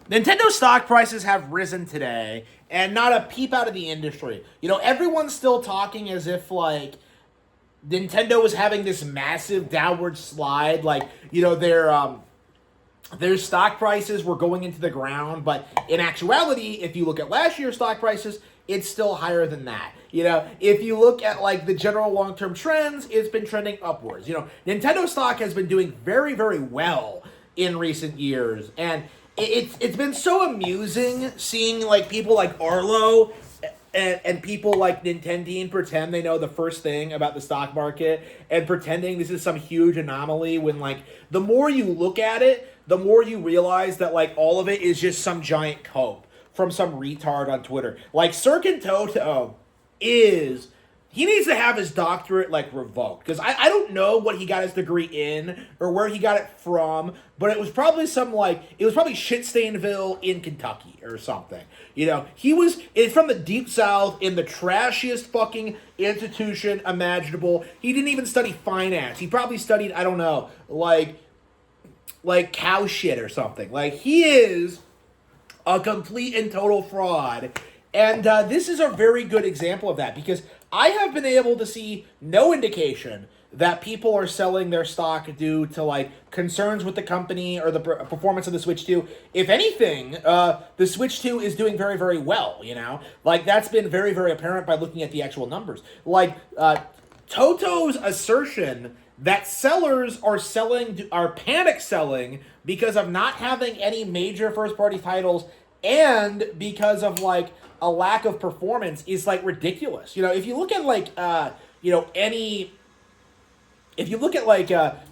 Nintendo stock prices have risen today, and not a peep out of the industry. Everyone's still talking as if, like, Nintendo was having this massive downward slide. Like, their stock prices were going into the ground, but in actuality, if you look at last year's stock prices, it's still higher than that. If you look at, like, the general long-term trends, it's been trending upwards. Nintendo stock has been doing very, very well in recent years, and it's been so amusing seeing, like, people like Arlo and people like Nintendine pretend they know the first thing about the stock market and pretending this is some huge anomaly when, like, the more you look at it, the more you realize that, like, all of it is just some giant cope from some retard on Twitter. Like, Sirkin Toto he needs to have his doctorate, like, revoked. Because I don't know what he got his degree in or where he got it from, but it was probably Shitstainville in Kentucky or something. It's from the deep south in the trashiest fucking institution imaginable. He didn't even study finance. He probably studied, I don't know, like cow shit or something. Like, he is a complete and total fraud. And this is a very good example of that, because I have been able to see no indication that people are selling their stock due to, like, concerns with the company or the performance of the Switch 2. If anything, the Switch 2 is doing very, very well, Like, that's been very, very apparent by looking at the actual numbers. Like, Toto's assertion that sellers are panic selling because of not having any major first-party titles and because of, like, a lack of performance is, like, ridiculous. If you look at, like,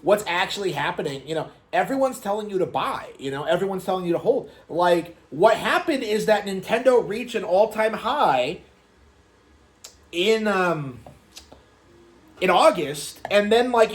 what's actually happening, everyone's telling you to buy, everyone's telling you to hold. Like, what happened is that Nintendo reached an all-time high in August, and then, like,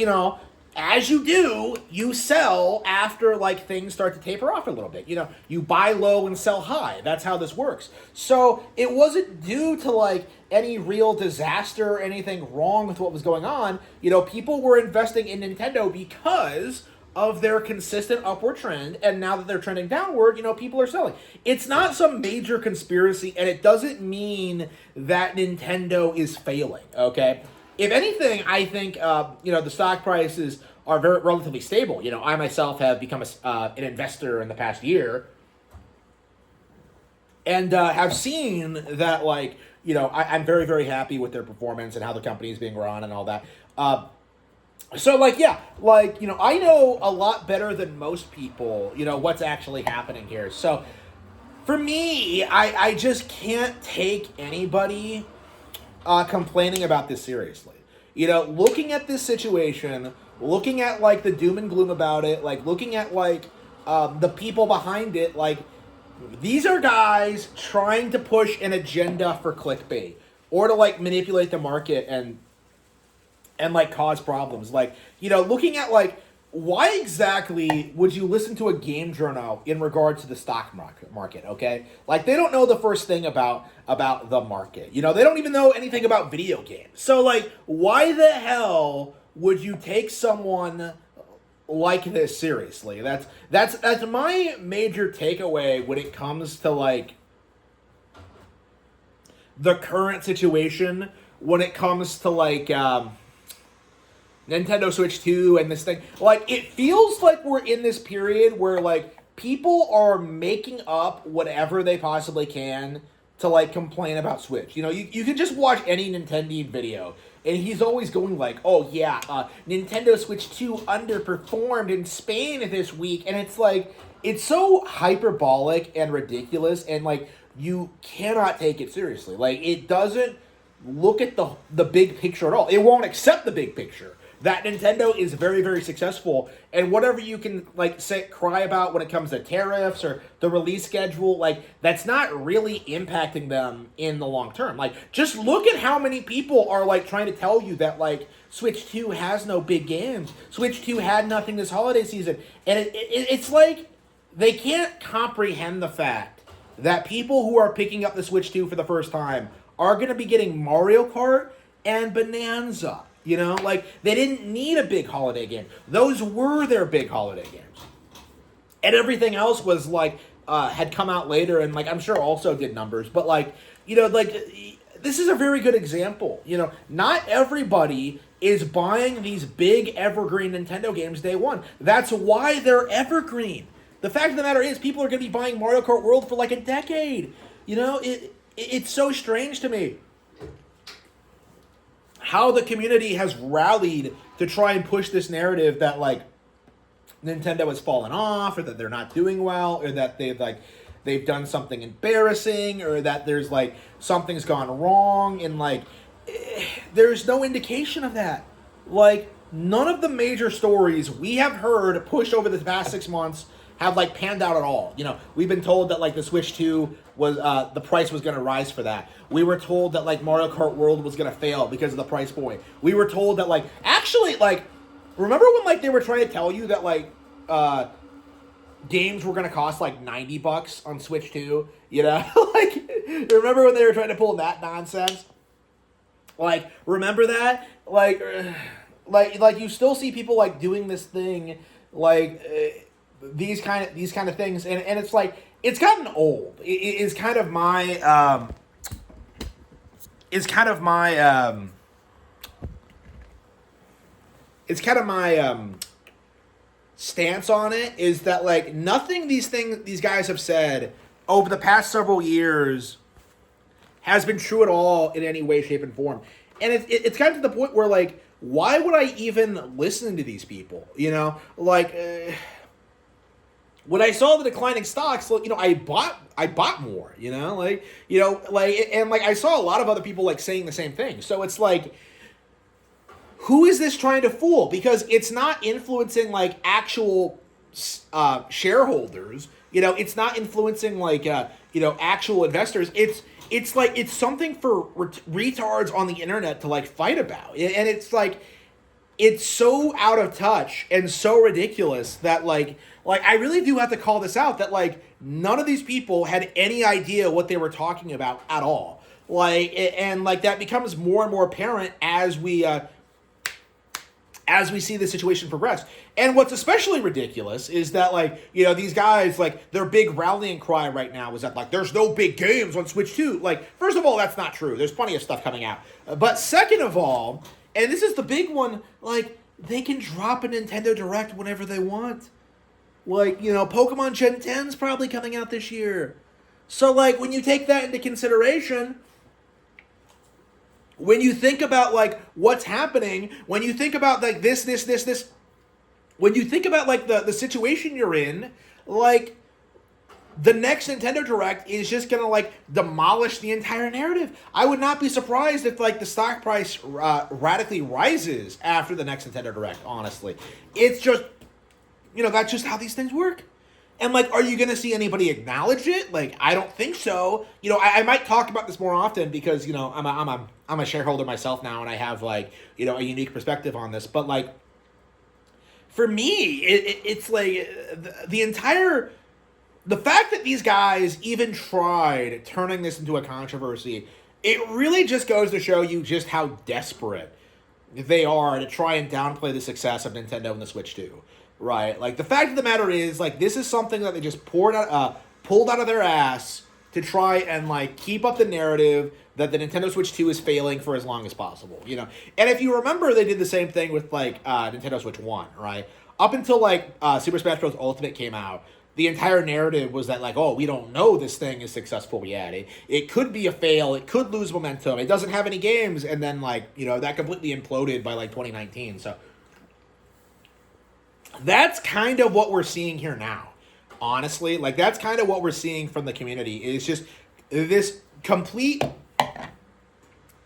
as you do, you sell after, like, things start to taper off a little bit. You buy low and sell high. That's how this works. So it wasn't due to, like, any real disaster or anything wrong with what was going on. People were investing in Nintendo because of their consistent upward trend, and now that they're trending downward, people are selling. It's not some major conspiracy, and it doesn't mean that Nintendo is failing, okay? If anything, I think, the stock prices are relatively stable. I myself have become an investor in the past year and have seen that, like, I'm very, very happy with their performance and how the company is being run and all that. So, like, yeah, like, I know a lot better than most people, what's actually happening here. So, for me, I just can't take anybody complaining about this seriously. Looking at this situation, looking at, like, the doom and gloom about it, like, looking at, like, the people behind it, like, these are guys trying to push an agenda for clickbait or to, like, manipulate the market and like, cause problems. Like, looking at, like, why exactly would you listen to a game journal in regard to the stock market, okay? Like, they don't know the first thing about the market. They don't even know anything about video games. So, like, why the hell would you take someone like this seriously? That's my major takeaway when it comes to, like, the current situation, when it comes to, like, Nintendo Switch 2 and this thing. Like, it feels like we're in this period where, like, people are making up whatever they possibly can to, like, complain about Switch. You can just watch any Nintendo video, and he's always going like, oh, yeah, Nintendo Switch 2 underperformed in Spain this week, and it's like, it's so hyperbolic and ridiculous, and, like, you cannot take it seriously. Like, it doesn't look at the big picture at all. It won't accept the big picture. That Nintendo is very, very successful, and whatever you can, like, cry about when it comes to tariffs or the release schedule, like, that's not really impacting them in the long term. Like, just look at how many people are, like, trying to tell you that, like, Switch 2 has no big games. Switch 2 had nothing this holiday season. And it's like they can't comprehend the fact that people who are picking up the Switch 2 for the first time are going to be getting Mario Kart and Bonanza. Like, they didn't need a big holiday game. Those were their big holiday games. And everything else was, like, had come out later, and like I'm sure also did numbers, but like like this is a very good example. Not everybody is buying these big evergreen Nintendo games day one. That's why they're evergreen. The fact of the matter is, people are going to be buying Mario Kart World for like a decade. It's so strange to me how the community has rallied to try and push this narrative that like Nintendo has fallen off, or that they're not doing well, or that they've done something embarrassing, or that there's like something's gone wrong, and like there's no indication of that. Like, none of the major stories we have heard pushed over the past 6 months have like panned out at all. We've been told that like the Switch 2 was the price was going to rise for that. We were told that like Mario Kart World was going to fail because of the price point. We were told that like actually like remember when like they were trying to tell you that like games were going to cost like $90 on Switch 2, like remember when they were trying to pull that nonsense? Like, remember that? Like you still see people like doing this thing, like these kind of things, and it's like it's gotten old. It's kind of my stance on it is that like nothing these guys have said over the past several years has been true at all in any way, shape, and form. And it's gotten to the point where like, why would I even listen to these people? Like when I saw the declining stocks, I bought more. And like I saw a lot of other people like saying the same thing. So it's like, who is this trying to fool? Because it's not influencing like actual shareholders. It's not influencing like actual investors. It's like it's something for retards on the internet to like fight about, and it's like it's so out of touch and so ridiculous that like I really do have to call this out, that like none of these people had any idea what they were talking about at all. Like, and like that becomes more and more apparent as we see the situation progress. And what's especially ridiculous is that, like, these guys, like, their big rallying cry right now is that, like, there's no big games on Switch 2. Like, first of all, that's not true. There's plenty of stuff coming out. But second of all, and this is the big one, like, they can drop a Nintendo Direct whenever they want. Like, Pokemon Gen 10's probably coming out this year. So, like, when you take that into consideration, when you think about, like, what's happening, when you think about, like, this, when you think about, like, the situation you're in, like, the next Nintendo Direct is just going to, like, demolish the entire narrative. I would not be surprised if, like, the stock price radically rises after the next Nintendo Direct, honestly. It's just, that's just how these things work. And, like, are you going to see anybody acknowledge it? Like, I don't think so. I might talk about this more often because, I'm a shareholder myself now, and I have, like, a unique perspective on this. But, like, for me, it's like the fact that these guys even tried turning this into a controversy, it really just goes to show you just how desperate they are to try and downplay the success of Nintendo and the Switch 2. Right? Like, the fact of the matter is, like, this is something that they just pulled out of their ass to try and, like, keep up the narrative that the Nintendo Switch 2 is failing for as long as possible, And if you remember, they did the same thing with, like, Nintendo Switch 1, right? Up until, like, Super Smash Bros. Ultimate came out, the entire narrative was that, like, oh, we don't know this thing is successful yet. It could be a fail. It could lose momentum. It doesn't have any games. And then, like, that completely imploded by, like, 2019. So that's kind of what we're seeing here now, honestly. Like, that's kind of what we're seeing from the community. It's just this complete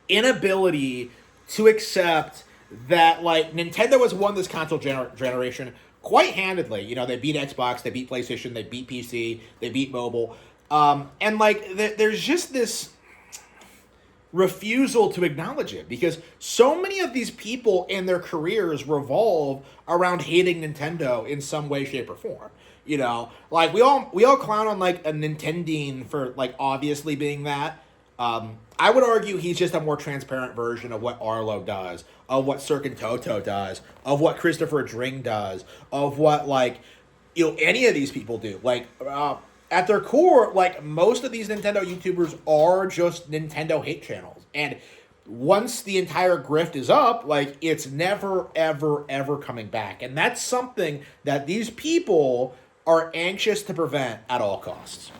inability to accept that, like, Nintendo has won this console generation quite handedly. They beat Xbox, they beat PlayStation, they beat PC, they beat mobile. And, like, there's just this refusal to acknowledge it because so many of these people in their careers revolve around hating Nintendo in some way, shape, or form. Like, we all clown on, like, a Nintendine for, like, obviously being that. I would argue he's just a more transparent version of what Arlo does, of what Cirkin Toto does, of what Christopher Dring does, of what, like, any of these people do. Like, at their core, like, most of these Nintendo YouTubers are just Nintendo hate channels. And once the entire grift is up, like, it's never, ever, ever coming back. And that's something that these people are anxious to prevent at all costs.